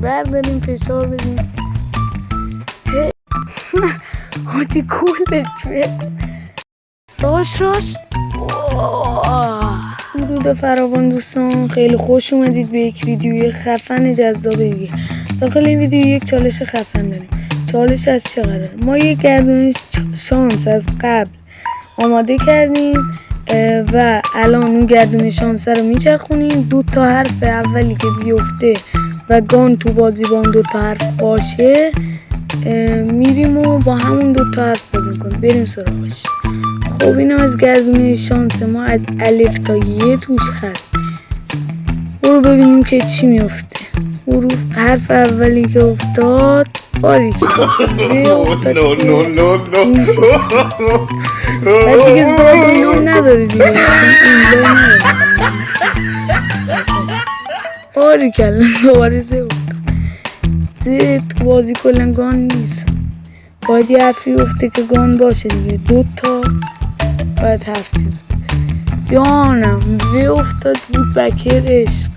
برداریم فشار بدیم. حاجی کلش راش درود فراوان دوستان، خیلی خوش اومدید به یک ویدیوی خفن جذاب دیگه. داخل این ویدیو یک چالش خفن داریم. چالش از چه قراره؟ ما یک گردون شانس از قبل آماده کردیم و الان اون گردون شانس رو میچرخونیم. 2 تا حرف اولی که بیفته و گان تو بازی با اون 2 تا حرف باشه میریم و با همون 2 تا حرف بازی میکنیم. بریم سراغش. خب اینم از گردونه شانس ما، از الف تا یه توش هست. برو ببینیم که چی میفته. حرف اولی که افتاد باریک بعد دیگه زاد اینا نداره دیگه، باریک الان دوباره زه افتاد. زه تو بازی کلن گان نیست، باید یه حرفی افته که گان باشه دیگه. 2 تا باید حرفی افته. جانم وی افتاد بود بکر عشق،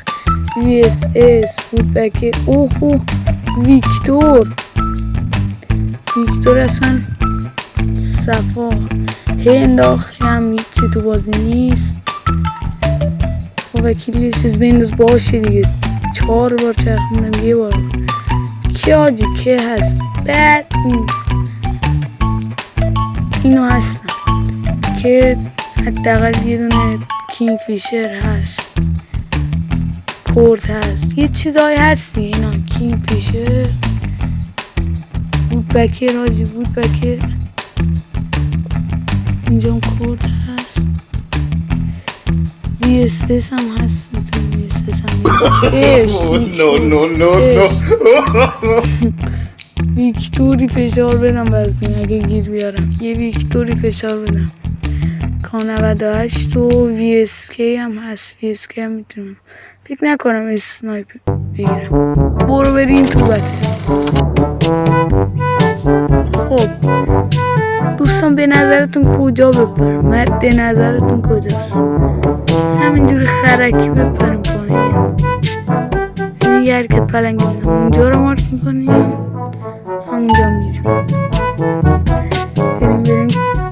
وی اس اس بود بکر. اوه ویکتور اصلا صفا انداخت، هم هیچی تو بازی نیست. خب وکیلی یه چیز بنداز باشه دیگه. 4 بار چرخوندم، یه بار که آجی که هست بد نیست. اینو هستم که حداقل یه دونه کینگ فیشر هست، کورد هست، یه چیزایی هستی. اینا کینگ فیشر بود بکر آجی، بود بکر. اینجا کورد هست، وی اس اس هم هست. وی اس اس هم ویکتوری فشار بدم براتون اگه گیر بیارم. یه ویکتوری فشار بدم. K98 و وی اس کی هم هست. وی اس کی هم میتونم، فکر نکنم اسنایپ بگیرم. برو بریم تو بطه. خب دوستان به نظرتون کجا بپرم؟ مد نظرتون کجاست؟ همینجوری خرکی بپریم پایین. این یه حرکت پلنگی میدم، اونجا رو مارک میکنیم، همونجا میریم. بریم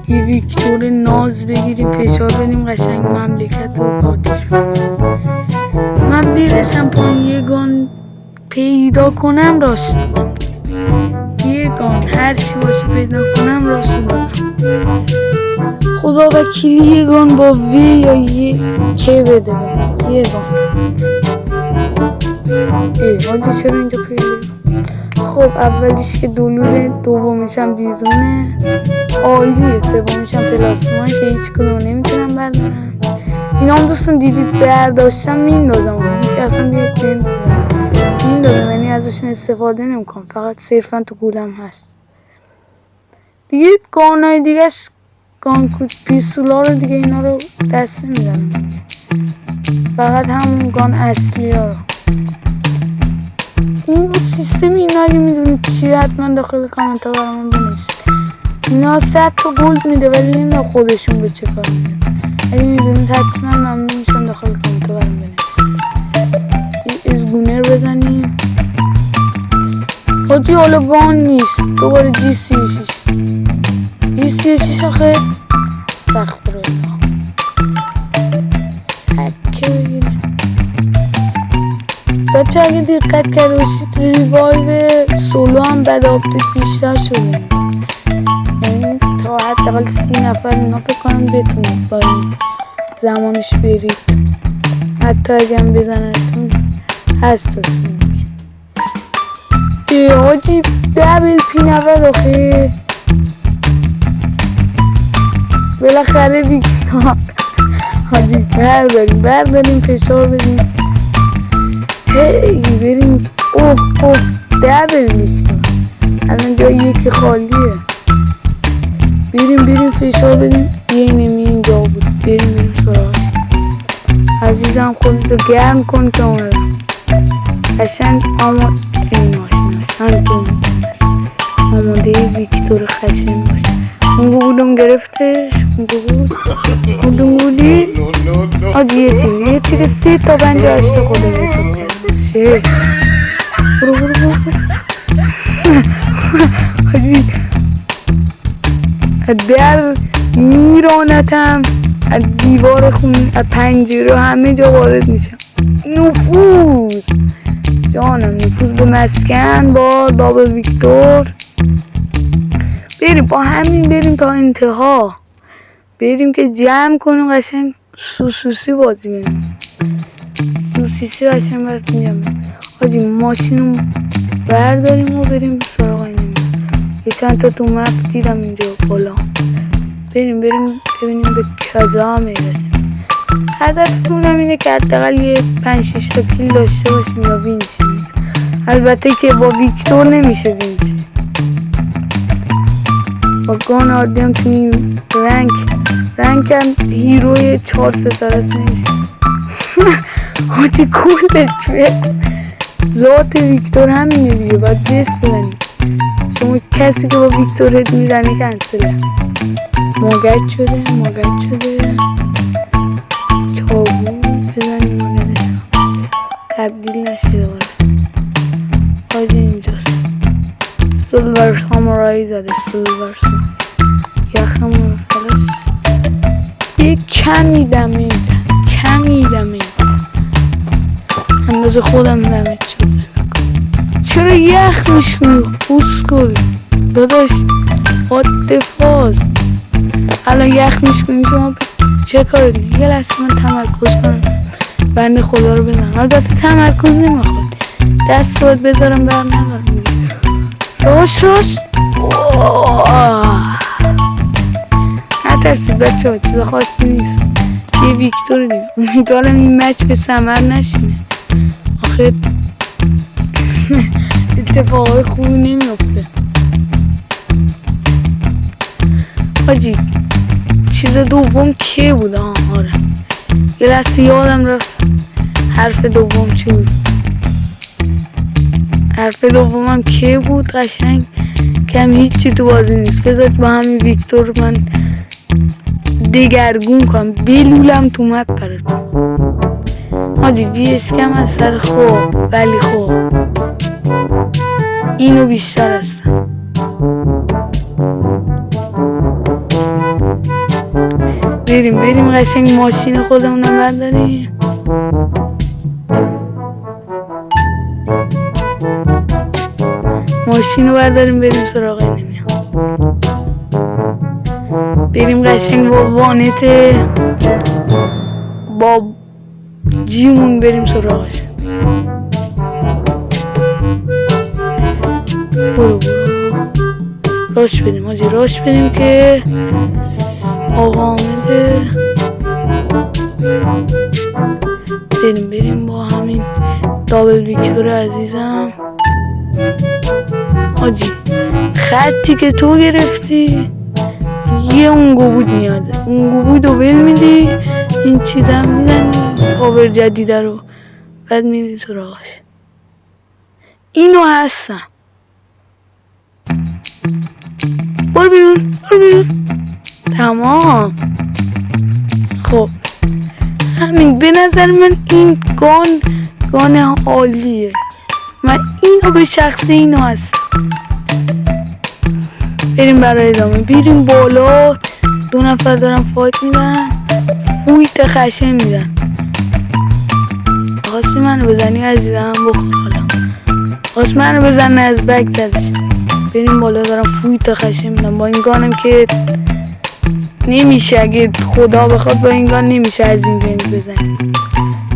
یه ویکتور ناز بگیریم، فشار بدیم، قشنگ مملکت رو آتیش بزنیم. من برسم پایین یه گان پیدا کنم راشی دادم. یه گان هر چی باشه پیدا کنم راشی دادم. خدا وکیلی یه گان با وی یا یه که بده یه گان. حاجی چرا اینجا پیدا؟ خب اولیش که دلوله، دومیش هم بیزونه، عالیه، سومیش هم پلاسمان که هیچ کدوم نمیتونم بردارم. اینا هم دوستان دیدید برداشتم میندازم، که اصلا بیاد میندازم، یعنی ازشون استفاده نمیکنم، فقط صرفا تو گولم هست دیگه. گانای دیگهش گان پیستولا رو دیگه اینا رو دست نمیزنم، فقط همون گان اصلی ها رو. این سیستم اینا اگه میدونید چیه حتما داخل کامنت ها برامون بنویسید. اینا 100 تا گولد میده ولی نمیدونم خودشون به چه کار میده. اگه میدونید حتما ممنون میشم داخل کامنت ها برامون بنویسید. یه ازگونر بزنیم. حاجی حالا گان نیست، دوباره جی 36 آخه استغفرالله. سکه بگیریم بچه. اگه دقت کرده باشید ریوایو سولو هم بعد آپدیت بیشتر شده، یعنی تا حداقل 30 نفر اینا فکر کنم بتونید با این زمانش برید. حتی اگه هم بزنتون هست تا 30. حاجی دبل پی 90 آخه بالاخره بیکار. حاجی برداریم فشار بدیم. بریم. اوه دبل میکنم الان جای یکی خالیه. بریم فشار بدیم. یه نمی اینجا بود. بریم سراغ. عزیزم خودتو گرم کن که اومدم قشنگ آماده ویکتور خشن باشه. اون بودم گرفتش. اون بودی آجی یه تیر 3 تا 58 خدا حساب کرد. برو حاجی در میرانتم، از دیوار خونه، از پنجره، همه جا وارد میشم. نفوذ جانم، نفوذ به مسکن با دابل ویکتور. بریم با همین بریم تا انتها، بریم که جمع کنیم قشنگ سوسوسی بازی بریم. سوسیسی قشنگ براتون جمع. حاجی ماشین رو برداریم و بریم سراغ اینیم. یه چند تا تو مپ دیدم اینجا بالا. بریم ببینیم به کجا میرسیم. هدفمون هم اینه که حداقل یه 5-6 تا کیل داشته باشیم یا وین شیم. البته که با ویکتور نمیشه وین شیم. با گان عادی هم تو این رنگ هم هیروی 4 ستاره است نمیشه. حاجی کلش ذات ویکتور همینه دیگه، باید دست بزنیم. شما کسی که با ویکتور هد میزنه کنسله. ماگت شده چابون بزنیم ماگتش تبدیل نشده باره. حاجی اینجاست سلور سامورایی زده. سلور یخم فرش یه کمی دمید اندازه خودم دمید شده. چرا یخ میشونی خوسکل داداش؟ دفاز الان یخ میشونی شما چه کار دید؟ یه لحظه من تمرکز کنم بند خدا رو بزنم. البته تمرکز نمیخواد، دست باید بذارم بر ندارم دیگه. روش نترسید بچه ها، چیز خاصی نیست. یه ویکتور دیگه. امیدوارم این مچ به ثمر نشینه. آخه اتفاقای خوبی نمیفته. حاجی چیز دوم کی بود؟ آره یه لحظه یادم رفت. حرف دوم چی بود؟ حرف دومم کی بود؟ قشنگ کم هیچی تو بازی نیست. بذارید با همین ویکتور من دگرگون کنم، بلولم تو مپ براتون. حاجی وی اسکم از سر خوب، ولی خوب اینو بیشتر هستم. بریم قشنگ ماشین خودمون رو برداریم. بریم سراغ اینمی. بریم قشنگ با وانت با جیمون بریم سراغش. برو راش بریم که آقا آمده. بریم با همین دابل ویکتور عزیزم. حاجی خطی که تو گرفتی یه اونگو بود میاده، اونگو بود و ول میدی، این چیزم میزنی پاور جدیده رو، بعد میدی سراغش. اینو هستم. برو بیرون تمام. خب همین به نظر من این گان عالیه. من اینو به شخص اینو هست. بریم برای ادامه. بریم بالا. 2 نفر دارن فایت میدن، فویت خشن میدن. خواستی منو بزنی عزیزم بخور. حالا خواست منو بزن از بک زدش. بریم بالا. دارن فویت خشن میدن با این گانم که نمیشه، اگه خدا بخواد با این گان نمیشه از این رنج بزنی.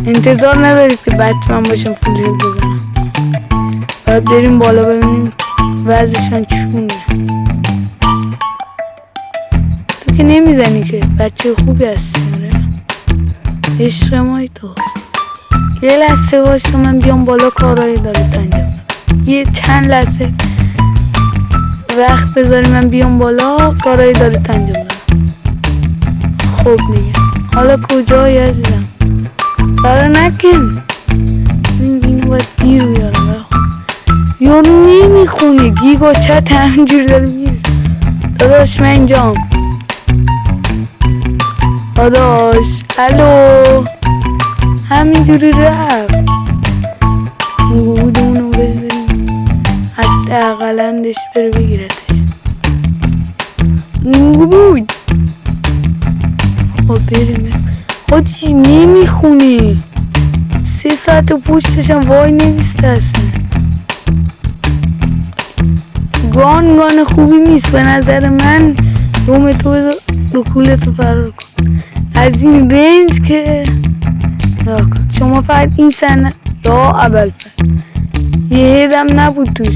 انتظار ندارید که بتمن باشم فول هیل بزنم. باید بریم بالا ببینیم وضعشان چونه. تو که نمیزنی که بچه خوبی هستی. عشق مای تو. یه لحظه باشه من بیام بالا، کارایی داره انجام. یه چند لحظه وقت بذاری من بیام بالا، کارایی داره انجام. خوب میگه حالا کجایی عزیزم؟ کارا نکن. اینو باید گیر بیارم. یارو نمیخونه گیگا چت همینجوری داره میره. داداش من اینجام. داداش الو همینجوری رفت. بودونو بزنیم بغلندش بره بگیرتش. اون بود. خب بریم. حاجی نمیخونه. 3 ساعت پشتشم وای نمیسته اصلا. گان خوبی نیست به نظر من. روم تو رو کولتو فرار کن. از این رنج که شما فقط این سنه یا اول یه هیدم نبود توش.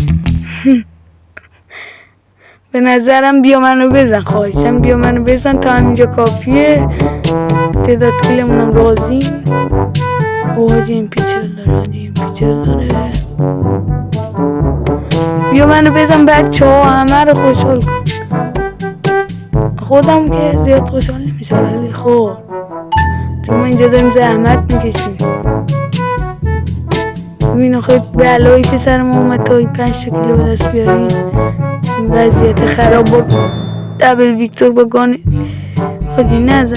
به نظرم بیا منو بزن، خواهشم بیا منو بزن تا همینجا کافیه. تعداد کلمونم راضی. حاجی این پیچل داره. بیا منو بزن بچه ها، همه رو خوشحال کن. خودم که زیاد خوشحال نمیشه ولی خب چون ما اینجا داریم زحمت میکشیم. ببین آخه بلایی که سر ما اومد تا 5 کیلو به دست بیاریم. این وضعیت خراب با دبل ویکتور با گانه. حاجی نزن.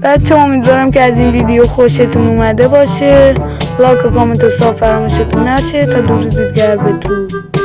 بچه امیدوارم که از این ویدیو خوشتون اومده باشه. لایک و کامنت و ساب فراموشتون نشه. تا دور دیگر بدرود.